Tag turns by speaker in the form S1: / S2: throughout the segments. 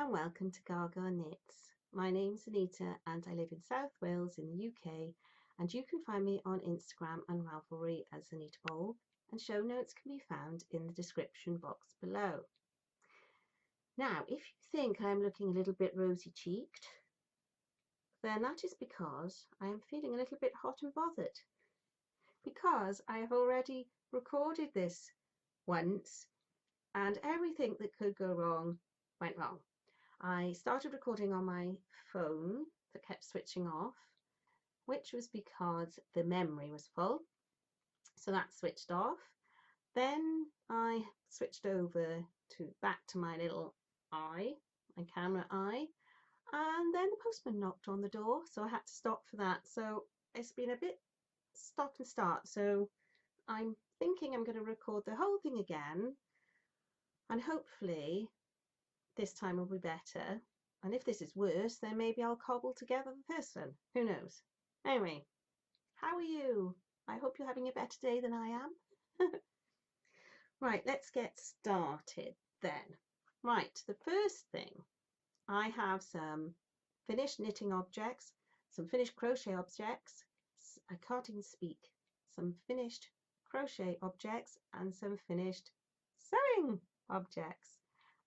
S1: and welcome to Gaga Knits. My name's Anita and I live in South Wales in the UK, and you can find me on Instagram and Ravelry as Anita Bowl, and show notes can be found in the description box below. Now, if you think I'm looking a little bit rosy cheeked, then that is because I am feeling a little bit hot and bothered, because I have already recorded this once and everything that could go wrong went wrong. I started recording on my phone that kept switching off, which was because the memory was full, so that switched off. Then I switched over back to my little eye, my camera eye, and then the postman knocked on the door, so I had to stop for that. So it's been a bit stop and start, so I'm thinking I'm going to record the whole thing again, and hopefully this time will be better. And if this is worse, then maybe I'll cobble together the person. Who knows? Anyway, how are you? I hope you're having a better day than I am. Right, let's get started then. Right, the first thing, I have some finished knitting objects, some finished crochet objects, I can't even speak, some finished crochet objects and some finished sewing objects.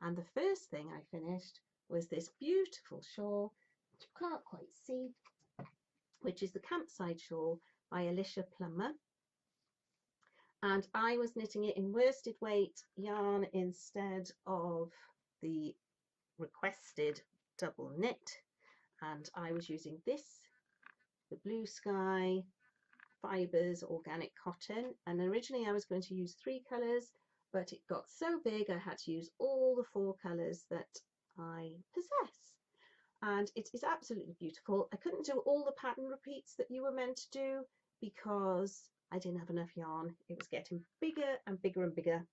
S1: And the first thing I finished was this beautiful shawl, which you can't quite see, which is the Campside shawl by Alicia Plummer. And I was knitting it in worsted weight yarn instead of the requested double knit. And I was using this, the Blue Sky Fibres organic cotton. And originally I was going to use 3 colours, but it got so big I had to use all the 4 colours that I possess. And it is absolutely beautiful. I couldn't do all the pattern repeats that you were meant to do because I didn't have enough yarn. It was getting bigger and bigger and bigger.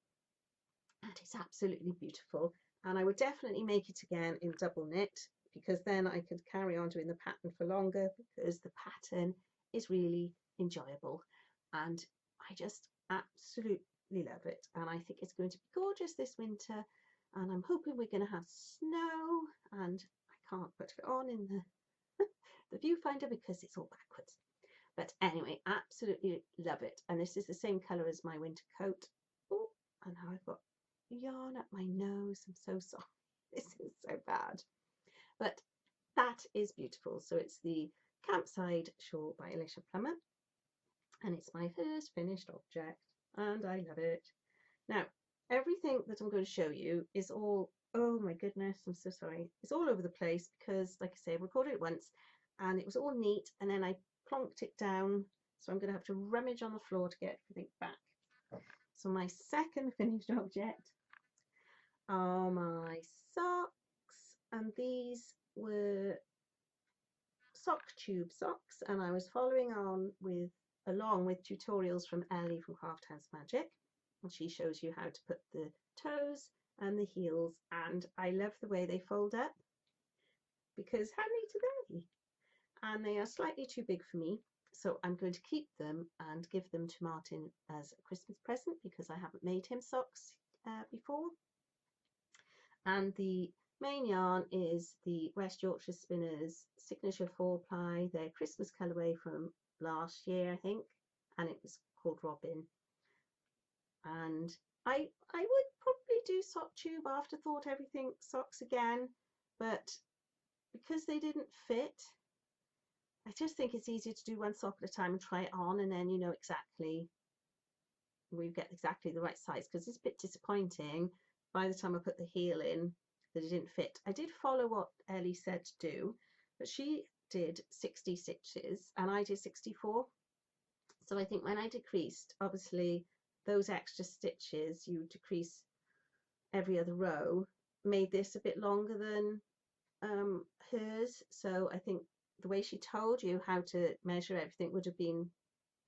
S1: And it's absolutely beautiful. And I would definitely make it again in double knit, because then I could carry on doing the pattern for longer, because the pattern is really enjoyable. And I just absolutely love it, and I think it's going to be gorgeous this winter, and I'm hoping we're going to have snow, and I can't put it on in the viewfinder because it's all backwards. But anyway, absolutely love it. And this is the same colour as my winter coat. Oh, and now I've got yarn up my nose. I'm so sorry. This is so bad. But that is beautiful. So it's the Campside shawl by Alicia Plummer, and it's my first finished object. And I love it. Now, everything that I'm going to show you is all, oh my goodness, I'm so sorry. It's all over the place because, like I say, I recorded it once and it was all neat, and then I plonked it down. So I'm going to have to rummage on the floor to get everything back. So my second finished object are my socks, and these were Socktube socks, and I was following on along with tutorials from Ellie from Craft House Magic, and she shows you how to put the toes and the heels, and I love the way they fold up because how neat are they? And they are slightly too big for me, so I'm going to keep them and give them to Martin as a Christmas present because I haven't made him socks before. And the main yarn is the West Yorkshire Spinners Signature 4-ply, their Christmas colourway from last year, I think, and it was called Robin. And I would probably do Socktube afterthought everything socks again, but because they didn't fit, I just think it's easier to do one sock at a time and try it on, and then you know exactly, we get exactly the right size, because it's a bit disappointing by the time I put the heel in that it didn't fit. I did follow what Ellie said to do, but she did 60 stitches and I did 64. So I think when I decreased, obviously those extra stitches you decrease every other row, made this a bit longer than hers. So I think the way she told you how to measure everything would have been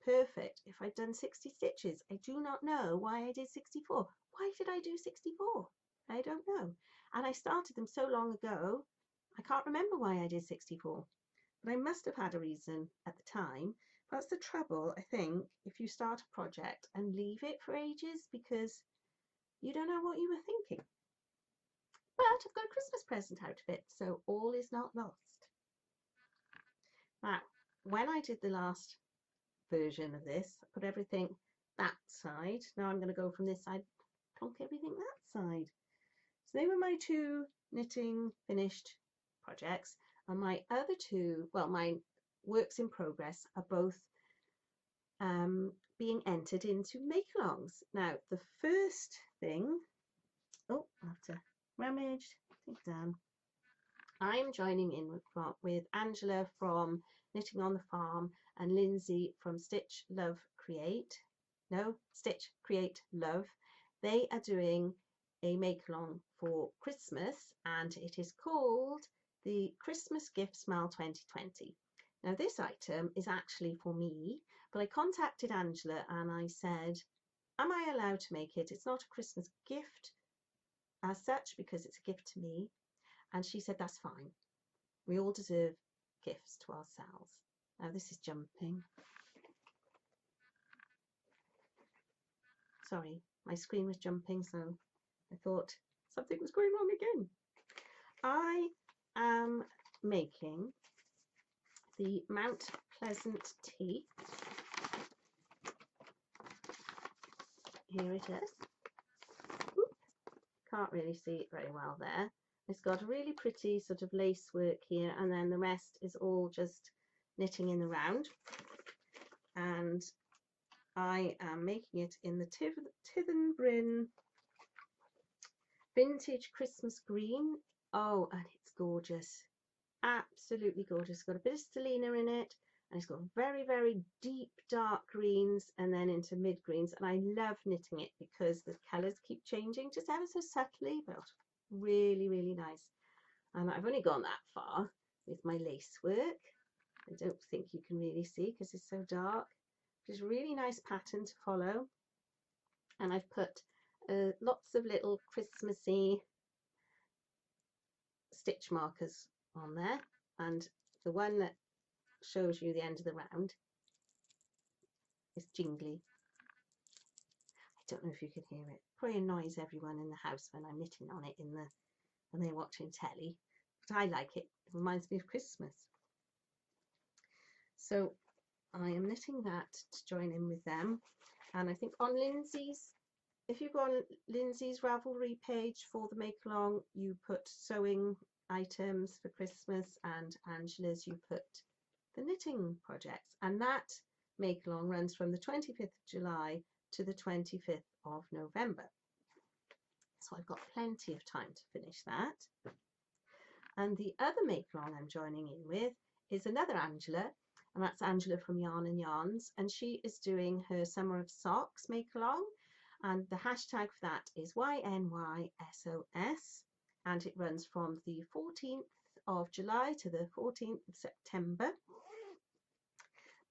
S1: perfect if I'd done 60 stitches. I do not know why I did 64. Why did I do 64? I don't know. And I started them so long ago, I can't remember why I did 64. But I must have had a reason at the time. That's the trouble, I think, if you start a project and leave it for ages because you don't know what you were thinking. But I've got a Christmas present out of it, so all is not lost. Now, when I did the last version of this, I put everything that side. Now I'm going to go from this side, plonk everything that side. So they were my two knitting finished projects, and my other two, well, my works in progress are both being entered into Makealongs. Now, the first thing, oh, I have to rummage things down. I'm joining in with Angela from Knitting on the Farm and Lyndsey from Stitch Create Love. They are doing a make-along for Christmas, and it is called the Christmas Gift Smile 2020. Now this item is actually for me, but I contacted Angela and I said, am I allowed to make it? It's not a Christmas gift as such because it's a gift to me. And she said, that's fine. We all deserve gifts to ourselves. Now this is jumping. Sorry, my screen was jumping, so I thought something was going wrong again. I am making the Mount Pleasant tea. Here it is. Oop, can't really see it very well there. It's got a really pretty sort of lace work here, and then the rest is all just knitting in the round. And I am making it in the Tyddyn Bryn Vintage Christmas Green. Oh, and it's gorgeous. Absolutely gorgeous. It's got a bit of stellina in it, and it's got very, very deep dark greens and then into mid greens. And I love knitting it because the colours keep changing just ever so subtly, but really, really nice. And I've only gone that far with my lace work. I don't think you can really see because it's so dark. It's a really nice pattern to follow. And I've put lots of little Christmassy stitch markers on there, and the one that shows you the end of the round is jingly. I don't know if you can hear it. Probably annoys everyone in the house when I'm knitting on it when they're watching telly, but I like it. It reminds me of Christmas. So I am knitting that to join in with them, and I think on Lyndsey's, if you go on Lyndsey's Ravelry page for the Makealong, you put sewing items for Christmas, and Angela's you put the knitting projects, and that Makealong runs from the 25th of July to the 25th of November. So I've got plenty of time to finish that. And the other Makealong I'm joining in with is another Angela, and that's Angela from Yarn and Yarns, and she is doing her Summer of Socks Makealong, and the hashtag for that is ynysos, and it runs from the 14th of July to the 14th of September.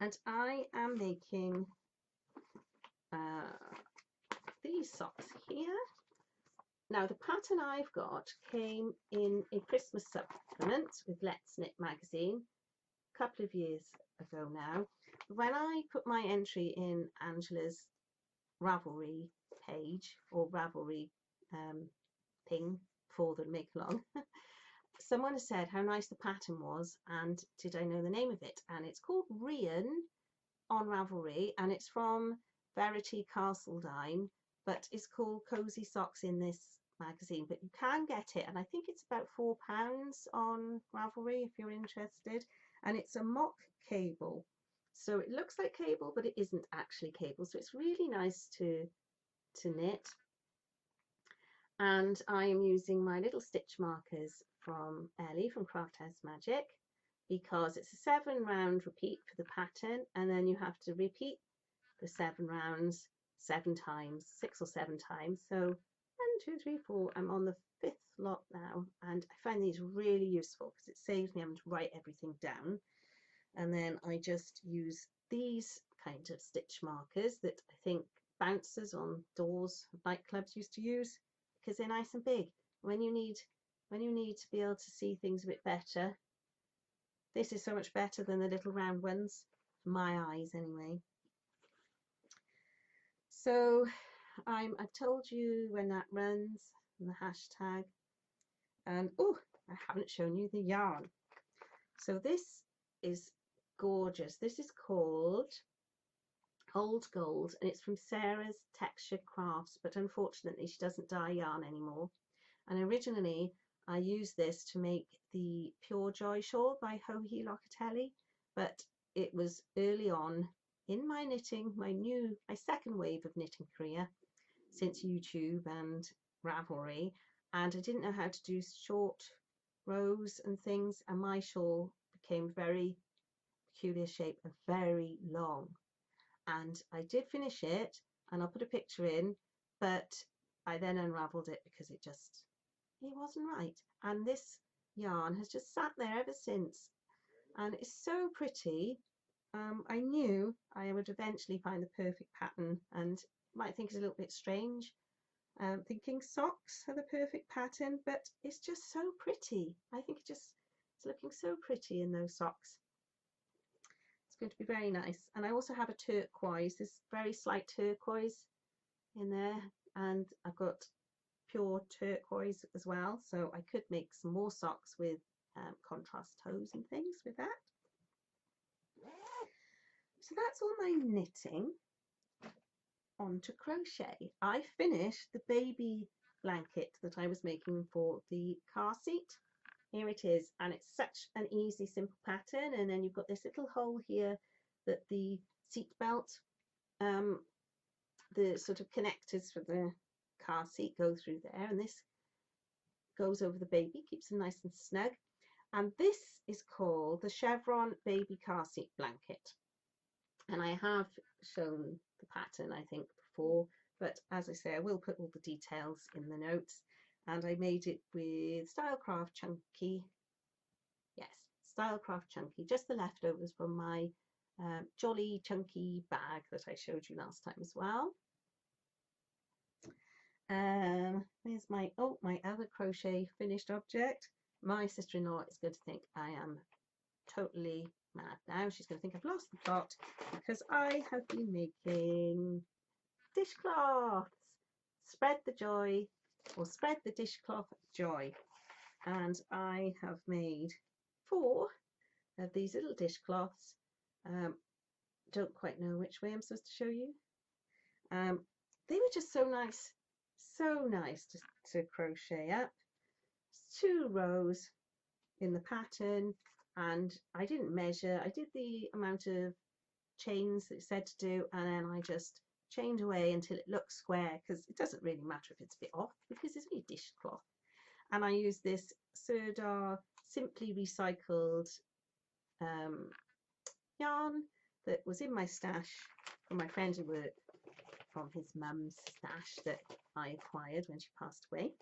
S1: And I am making these socks here. Now the pattern I've got came in a Christmas supplement with Let's Knit magazine a couple of years ago now. When I put my entry in Angela's Ravelry page or Ravelry thing for the Makealong, someone has said how nice the pattern was, and did I know the name of it? And it's called Rhian on Ravelry, and it's from Verity Castledine, but it's called Cozy Socks in this magazine. But you can get it, and I think it's about £4 on Ravelry if you're interested. And it's a mock cable, so it looks like cable, but it isn't actually cable. So it's really nice to knit. And I am using my little stitch markers from Ellie from Craft House Magic, because it's a 7-round repeat for the pattern, and then you have to repeat the 7 rounds 7 times, 6 or 7 times. So 1, 2, 3, 4. I'm on the 5th lot now, and I find these really useful because it saves me having to write everything down. And then I just use these kind of stitch markers that I think bouncers on doors of nightclubs used to use, because they're nice and big. When you need to be able to see things a bit better, this is so much better than the little round ones, for my eyes anyway. So I've told you when that runs and the hashtag. And oh, I haven't shown you the yarn. So this is gorgeous. This is called Old Gold, and it's from Sarah's Textured Crafts, but unfortunately she doesn't dye yarn anymore. And originally I used this to make the Pure Joy shawl by Hohi Locatelli, but it was early on in my knitting, my second wave of knitting career since YouTube and Ravelry, and I didn't know how to do short rows and things, and my shawl became very peculiar shape and very long. And I did finish it, and I'll put a picture in, but I then unraveled it because it wasn't right. And this yarn has just sat there ever since, and it's so pretty. I knew I would eventually find the perfect pattern, and might think it's a little bit strange thinking socks are the perfect pattern, but it's just so pretty. I think it's looking so pretty in those socks. It's going to be very nice. And I also have a turquoise, this very slight turquoise in there, and I've got pure turquoise as well, so I could make some more socks with contrast toes and things with that. So that's all my knitting. On to crochet. I finished the baby blanket that I was making for the car seat. Here it is, and it's such an easy, simple pattern. And then you've got this little hole here that the seat belt, the sort of connectors for the car seat go through there, and this goes over the baby, keeps them nice and snug. And this is called the Chevron baby car seat blanket. And I have shown the pattern, I think, before, but as I say, I will put all the details in the notes. And I made it with Stylecraft Chunky. Yes, Stylecraft Chunky, just the leftovers from my Jolly Chunky bag that I showed you last time as well. There's my other crochet finished object. My sister-in-law is going to think I am totally mad now. She's going to think I've lost the plot because I have been making dishcloths. Spread the joy, or spread the dishcloth joy. And I have made 4 of these little dishcloths. Don't quite know which way I'm supposed to show you. They were just so nice to crochet up. 2 rows in the pattern, and I didn't measure. I did the amount of chains that it said to do, and then I just chained away until it looks square, because it doesn't really matter if it's a bit off because it's really dishcloth. And I used this Sirdar Simply Recycled yarn that was in my stash from my friend who worked from his mum's stash that I acquired when she passed away.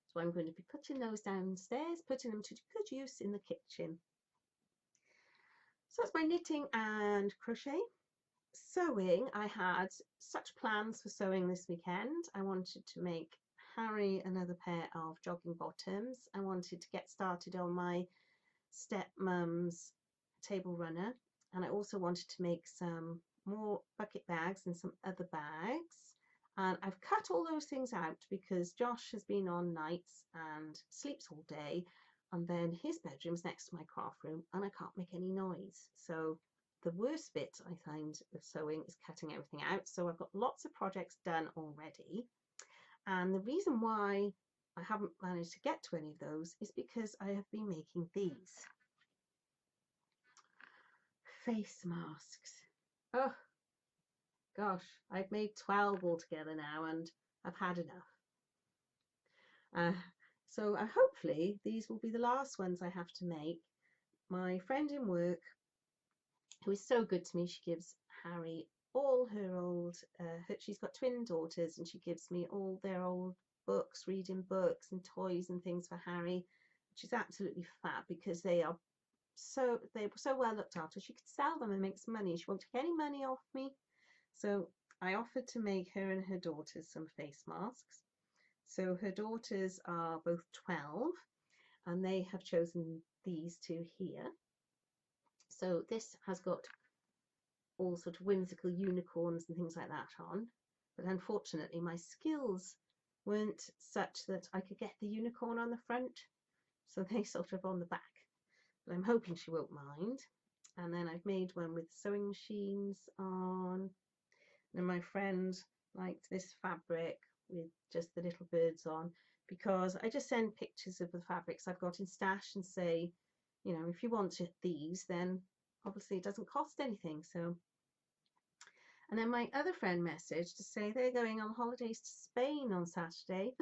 S1: So I'm going to be putting those downstairs, putting them to good use in the kitchen. So that's my knitting and crochet. Sewing, I had such plans for sewing this weekend. I wanted to make Harry another pair of jogging bottoms. I wanted to get started on my stepmom's table runner, and I also wanted to make some more bucket bags and some other bags. And I've cut all those things out because Josh has been on nights and sleeps all day, and then his bedroom's next to my craft room and I can't make any noise. So the worst bit I find of sewing is cutting everything out. So I've got lots of projects done already, and the reason why I haven't managed to get to any of those is because I have been making these face masks. Oh gosh, I've made 12 altogether now, and I've had enough. So hopefully these will be the last ones I have to make. My friend in work, who is so good to me, she gives Harry all her old, she's got twin daughters, and she gives me all their old books, reading books and toys and things for Harry, which is absolutely fab because they were so well looked after. She could sell them and make some money. She won't take any money off me. So I offered to make her and her daughters some face masks. So her daughters are both 12, and they have chosen these 2 here. So this has got all sort of whimsical unicorns and things like that on, but unfortunately my skills weren't such that I could get the unicorn on the front, so they sort of on the back, but I'm hoping she won't mind. And then I've made one with sewing machines on, and my friend liked this fabric with just the little birds on, because I just send pictures of the fabrics I've got in stash and say, you know, if you want these, then obviously it doesn't cost anything. So, and then my other friend messaged to say they're going on holidays to Spain on Saturday.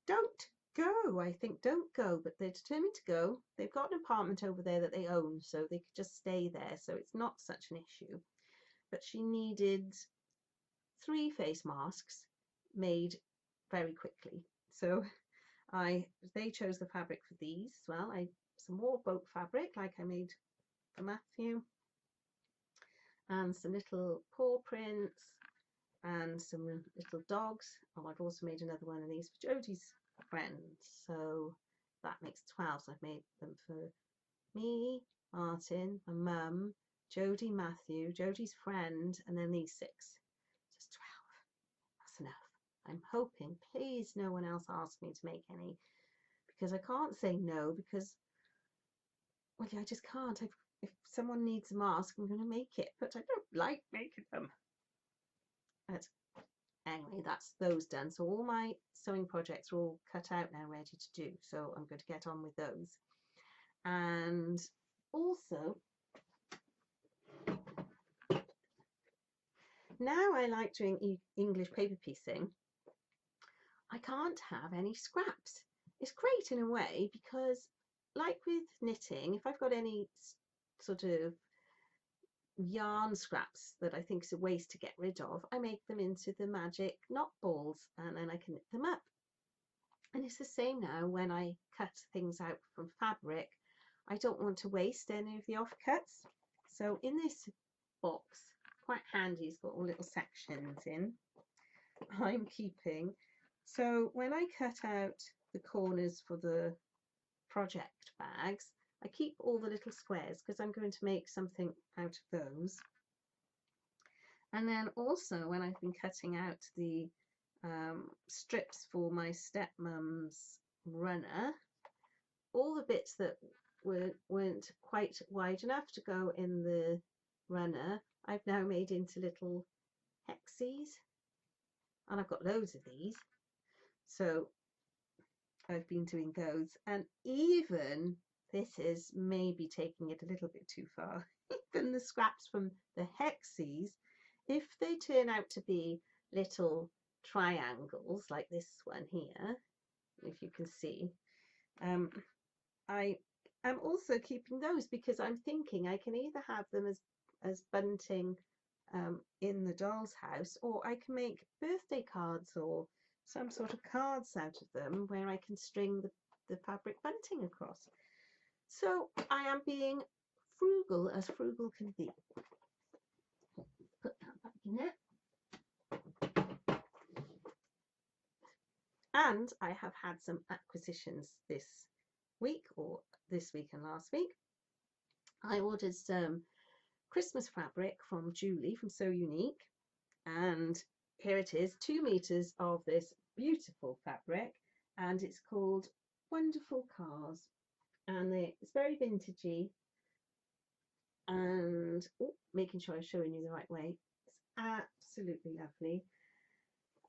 S1: Don't go, I think, don't go, but they're determined to go. They've got an apartment over there that they own, so they could just stay there, so it's not such an issue. But she needed 3 face masks made very quickly, so they chose the fabric for these as well. Some more boat fabric like I made for Matthew, and some little paw prints and some little dogs. Oh, I've also made another one of these for Jodie's friends, so that makes 12. So I've made them for me, Martin, my mum, Jodie, Matthew, Jodie's friend, and then these 6. Just 12. That's enough. I'm hoping, please, no one else asks me to make any, because I can't say no, because, well, I just can't. If someone needs a mask, I'm going to make it, but I don't like making them. But anyway, that's those done. So all my sewing projects are all cut out now, ready to do. So I'm going to get on with those. And also, now I like doing English paper piecing. I can't have any scraps. It's great in a way because, like with knitting, if I've got any sort of yarn scraps that I think is a waste to get rid of, I make them into the magic knot balls and then I can knit them up. And it's the same now when I cut things out from fabric. I don't want to waste any of the offcuts. So in this box, quite handy, it's got all little sections in, I'm keeping. So when I cut out the corners for the project bags, I keep all the little squares because I'm going to make something out of those. And then also when I've been cutting out the strips for my stepmom's runner, all the bits that weren't quite wide enough to go in the runner, I've now made into little hexies, and I've got loads of these. So I've been doing those, and even this is maybe taking it a little bit too far. Even the scraps from the hexies, if they turn out to be little triangles like this one here, if you can see, I am also keeping those because I'm thinking I can either have them as bunting in the doll's house, or I can make birthday cards or some sort of cards out of them where I can string the fabric bunting across. So I am being frugal as frugal can be. Put that back in there. And I have had some acquisitions this week, or this week and last week. I ordered some Christmas fabric from Julie from So Unique, and here it is, 2 meters of this beautiful fabric, and it's called Wonderful Cars, and it's very vintagey, and making sure I'm showing you the right way. It's absolutely lovely.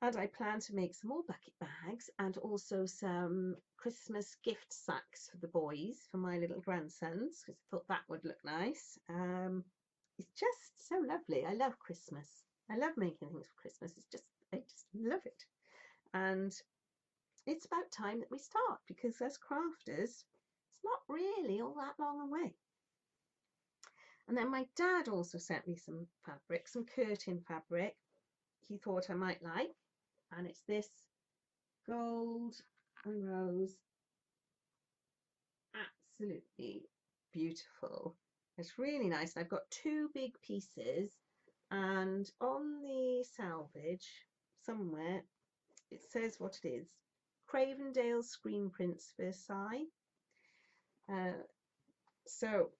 S1: And I plan to make some more bucket bags and also some Christmas gift sacks for the boys, for my little grandsons, because I thought that would look nice. It's just so lovely. I love Christmas. I love making things for Christmas. I just love it. And it's about time that we start, because as crafters, it's not really all that long away. And then my dad also sent me some fabric, some curtain fabric he thought I might like. And it's this gold and rose, absolutely beautiful. It's really nice. And I've got 2 big pieces, and on the selvage somewhere it says what it is: Cravendale Screen Prints Versailles. So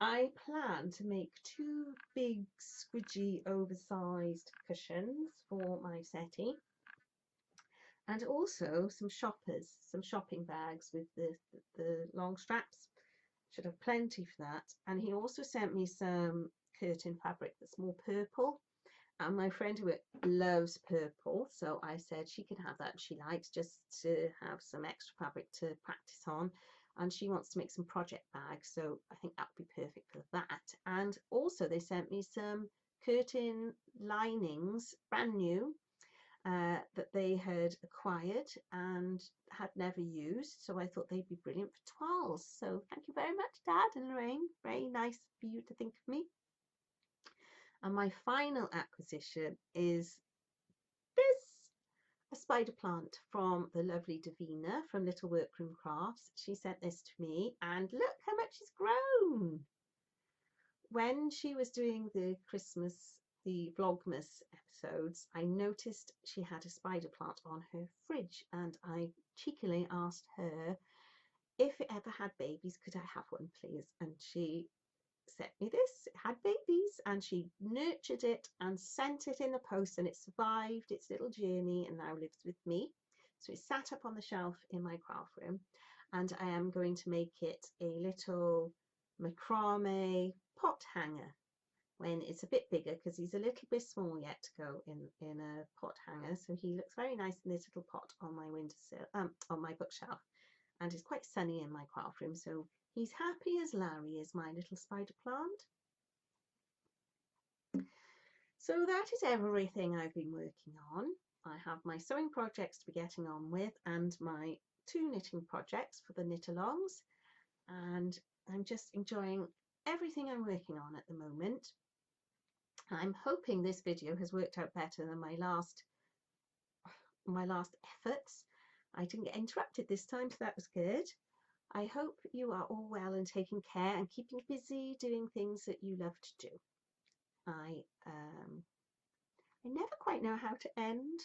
S1: I plan to make 2 big squidgy oversized cushions for my settee. and also some shopping bags with the long straps. Should have plenty for that. And he also sent me some curtain fabric that's more purple. And my friend who loves purple, so I said she can have that if she likes, just to have some extra fabric to practice on. And she wants to make some project bags, so I think that would be perfect for that. And also they sent me some curtain linings, brand new, that they had acquired and had never used, so I thought they'd be brilliant for toiles. So thank you very much, Dad and Lorraine. Very nice for you to think of me. And my final acquisition is this, a spider plant from the lovely Davina from Little Workroom Crafts. She sent this to me, and look how much it's grown. When she was doing the Vlogmas episodes, I noticed she had a spider plant on her fridge, and I cheekily asked her if it ever had babies, could I have one please? And she sent me this. It had babies, and she nurtured it and sent it in the post, and it survived its little journey and now lives with me. So it's sat up on the shelf in my craft room, and I am going to make it a little macrame pot hanger when it's a bit bigger, because he's a little bit small yet to go in a pot hanger. So he looks very nice in this little pot on my windowsill, on my bookshelf, and it's quite sunny in my craft room, so he's happy as Larry is, my little spider plant. So that is everything I've been working on. I have my sewing projects to be getting on with, and my 2 knitting projects for the knit-alongs, and I'm just enjoying everything I'm working on at the moment. I'm hoping this video has worked out better than my last efforts. I didn't get interrupted this time, so that was good. I hope you are all well and taking care and keeping busy doing things that you love to do. I never quite know how to end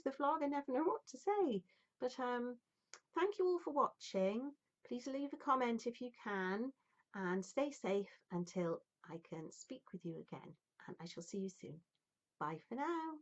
S1: the vlog. I never know what to say. But thank you all for watching. Please leave a comment if you can, and stay safe until I can speak with you again. And I shall see you soon. Bye for now.